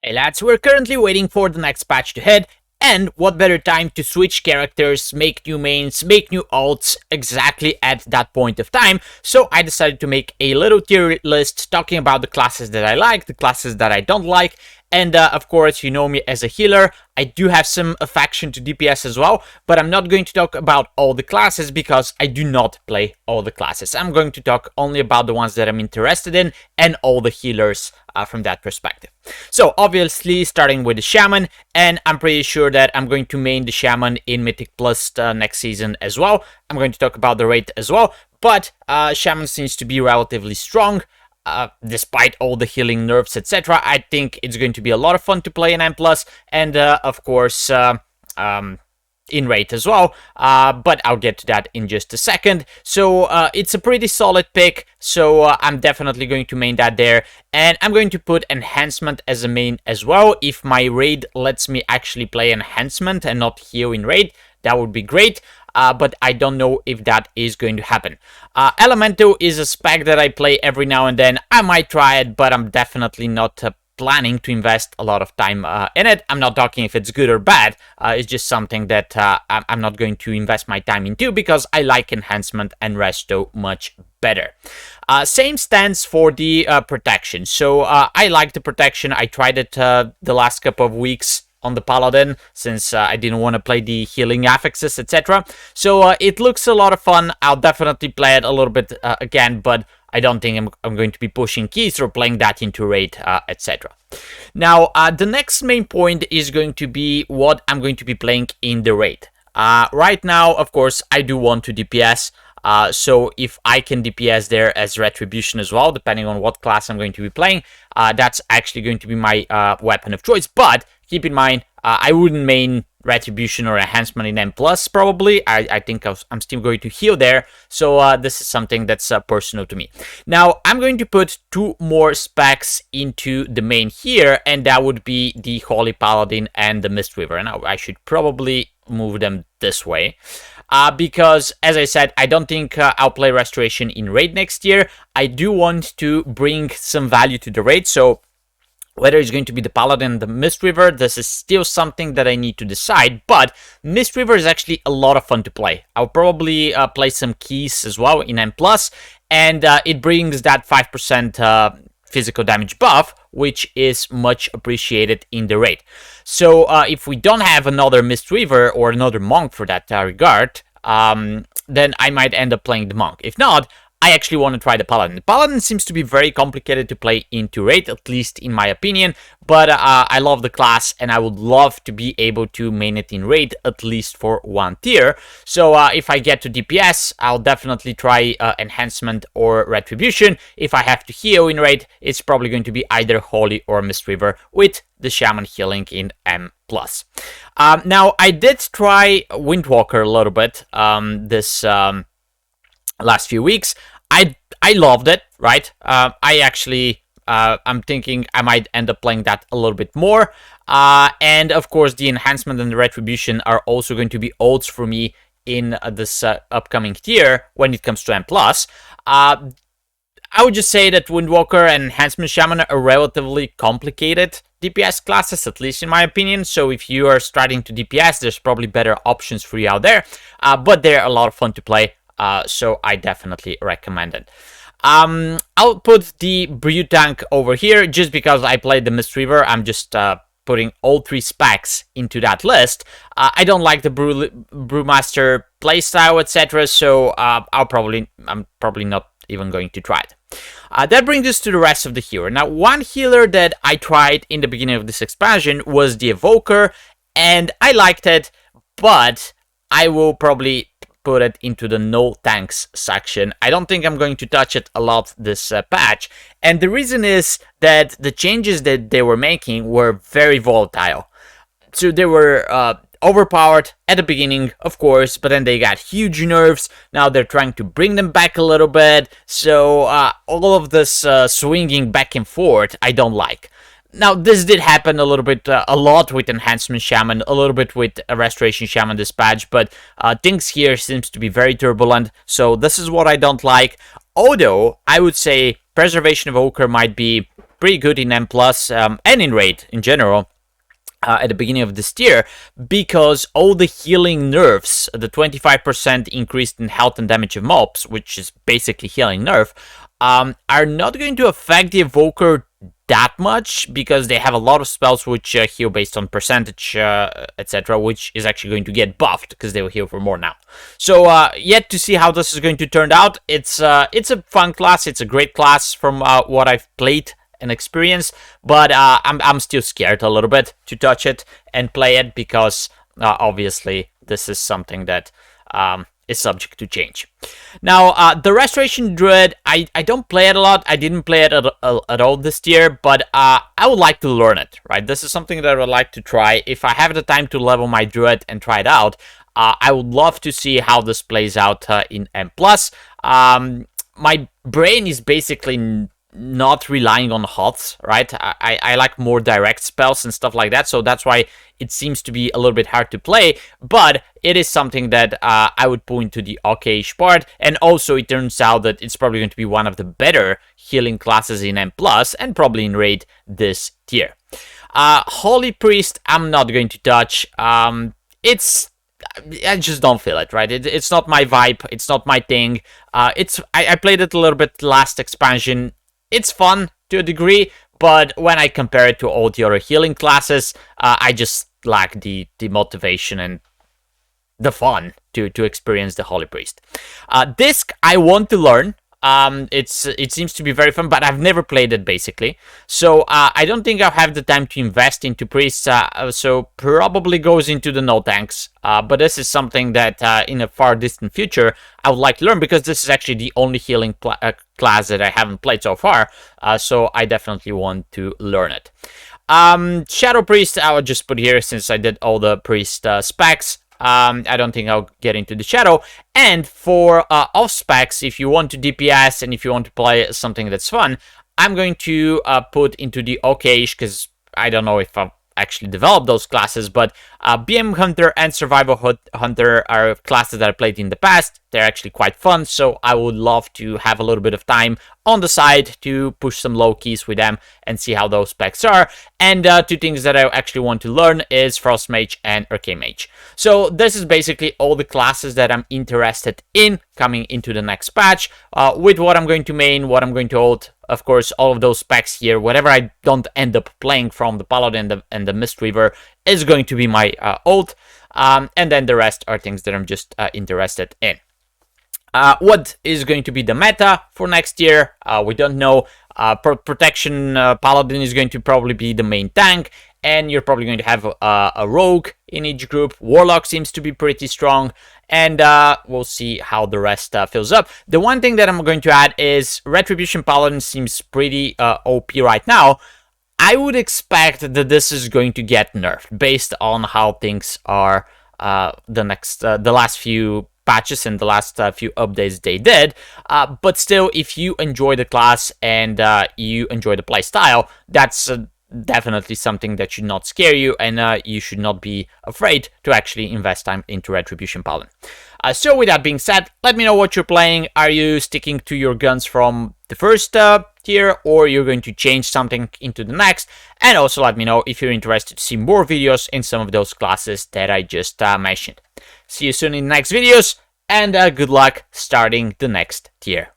Hey lads, we're currently waiting for the next patch to hit, and what better time to switch characters, make new mains, make new ults exactly at that point of time. So I decided to make a little tier list talking about the classes that I like, the classes that I don't like, and of course, you know me as a healer. I do have some affection to DPS as well, but I'm not going to talk about all the classes because I do not play all the classes. I'm going to talk only about the ones that I'm interested in and all the healers from that perspective. So obviously starting with the Shaman, and I'm pretty sure that I'm going to main the Shaman in Mythic Plus next season as well. I'm going to talk about the raid as well, but Shaman seems to be relatively strong. Despite all the healing nerfs, etc., I think it's going to be a lot of fun to play in M+, and of course, in raid as well, but I'll get to that in just a second. So it's a pretty solid pick, so I'm definitely going to main that there, and I'm going to put enhancement as a main as well. If my raid lets me actually play enhancement and not heal in raid, that would be great. But I don't know if that is going to happen. Elemental is a spec that I play every now and then. I might try it, but I'm definitely not planning to invest a lot of time in it. I'm not talking if it's good or bad. It's just something that I'm not going to invest my time into because I like enhancement and resto much better. Same stands for the protection. So I like the protection. I tried it the last couple of weeks on the Paladin, since I didn't want to play the healing affixes, etc. So it looks a lot of fun. I'll definitely play it a little bit again, but I don't think I'm going to be pushing keys or playing that into raid, etc. Now, the next main point is going to be what I'm going to be playing in the raid. Right now, of course, I do want to DPS. So if I can DPS there as Retribution as well, depending on what class I'm going to be playing, that's actually going to be my weapon of choice. But keep in mind, I wouldn't main Retribution or Enhancement in M+, probably. I think I'm still going to heal there, so this is something that's personal to me. Now, I'm going to put two more specs into the main here, and that would be the Holy Paladin and the Mistweaver. Now, I should probably move them this way. Because, as I said, I don't think I'll play Restoration in raid next year. I do want to bring some value to the raid, so whether it's going to be the Paladin and the Mistweaver, this is still something that I need to decide, but Mistweaver is actually a lot of fun to play. I'll probably play some keys as well in M+, and it brings that 5% physical damage buff, which is much appreciated in the raid. So if we don't have another Mistweaver or another Monk for that regard, then I might end up playing the Monk. If not, I actually want to try the Paladin. The Paladin seems to be very complicated to play into raid, at least in my opinion, but I love the class and I would love to be able to main it in raid, at least for one tier. So if I get to DPS, I'll definitely try Enhancement or Retribution. If I have to heal in raid, it's probably going to be either Holy or Mistweaver with the Shaman healing in M+. Now, I did try Windwalker a little bit this last few weeks. I loved it, right? I actually, I'm thinking I might end up playing that a little bit more. And of course, the Enhancement and the Retribution are also going to be ults for me in this upcoming tier when it comes to M+. I would just say that Windwalker and Enhancement Shaman are relatively complicated DPS classes, at least in my opinion. So if you are starting to DPS, there's probably better options for you out there. But they're a lot of fun to play. So I definitely recommend it. I'll put the Brew Tank over here just because I played the Mistweaver. I'm just putting all three specs into that list. I don't like the Brewmaster playstyle, etc. So I'm probably not even going to try it. That brings us to the rest of the healer. Now, one healer that I tried in the beginning of this expansion was the Evoker, and I liked it, but I will probably put it into the no tanks section. I don't think I'm going to touch it a lot this patch, and the reason is that the changes that they were making were very volatile. So they were overpowered at the beginning, of course, but then they got huge nerfs. Now they're trying to bring them back a little bit, so all of this swinging back and forth I don't like. Now, this did happen a little bit, a lot with Enhancement Shaman, a little bit with Restoration Shaman this patch, but things here seems to be very turbulent, so this is what I don't like. Although, I would say Preservation of Ochre might be pretty good in M+, and in Raid in general. At the beginning of this tier, because all the healing nerfs, the 25% increase in health and damage of mobs, which is basically healing nerf, are not going to affect the Evoker that much, because they have a lot of spells which heal based on percentage, etc., which is actually going to get buffed because they will heal for more now. So yet to see how this is going to turn out. It's a fun class. It's a great class from what I've played and experience, but I'm still scared a little bit to touch it and play it, because obviously this is something that is subject to change. Now, the Restoration Druid, I don't play it a lot. I didn't play it at all this year, but I would like to learn it, right? This is something that I would like to try. If I have the time to level my Druid and try it out, I would love to see how this plays out in M+. My brain is basically not relying on HOTS, right? I like more direct spells and stuff like that, so that's why it seems to be a little bit hard to play, but it is something that I would put into the okay-ish part, and also it turns out that it's probably going to be one of the better healing classes in M+, and probably in Raid this tier. Holy Priest, I'm not going to touch. I just don't feel it, right? It's not my vibe, it's not my thing. I played it a little bit last expansion. It's fun to a degree, but when I compare it to all the other healing classes, I just lack the motivation and the fun to experience the Holy Priest. Disc, I want to learn. It seems to be very fun, but I've never played it, basically. So I don't think I'll have the time to invest into priests, so probably goes into the no tanks. But this is something that in a far distant future I would like to learn, because this is actually the only healing class that I haven't played so far, so I definitely want to learn it. Shadow Priest, I would just put here since I did all the priest specs. I don't think I'll get into the Shadow. And for off specs, if you want to DPS and if you want to play something that's fun, I'm going to put into the okay-ish, because I don't know if I've actually developed those classes, but BM Hunter and Survival Hunter are classes that I played in the past. They're actually quite fun, so I would love to have a little bit of time on the side to push some low keys with them and see how those specs are. And two things that I actually want to learn is Frost Mage and Arcane Mage. So this is basically all the classes that I'm interested in coming into the next patch, with what I'm going to main, what I'm going to ult. Of course, all of those specs here, whatever I don't end up playing from the Paladin and the Mistweaver is going to be my ult, and then the rest are things that I'm just interested in. What is going to be the meta for next year? We don't know. Protection Paladin is going to probably be the main tank, and you're probably going to have a rogue in each group. Warlock seems to be pretty strong, and we'll see how the rest fills up. The one thing that I'm going to add is Retribution Paladin seems pretty OP right now. I would expect that this is going to get nerfed based on how things are the last few patches and the last few updates they did, but still, if you enjoy the class and you enjoy the playstyle, that's definitely something that should not scare you, and you should not be afraid to actually invest time into Retribution Paladin. So with that being said, let me know what you're playing. Are you sticking to your guns from the first tier, or you're going to change something into the next? And also let me know if you're interested to see more videos in some of those classes that I just mentioned. See you soon in the next videos, and good luck starting the next tier.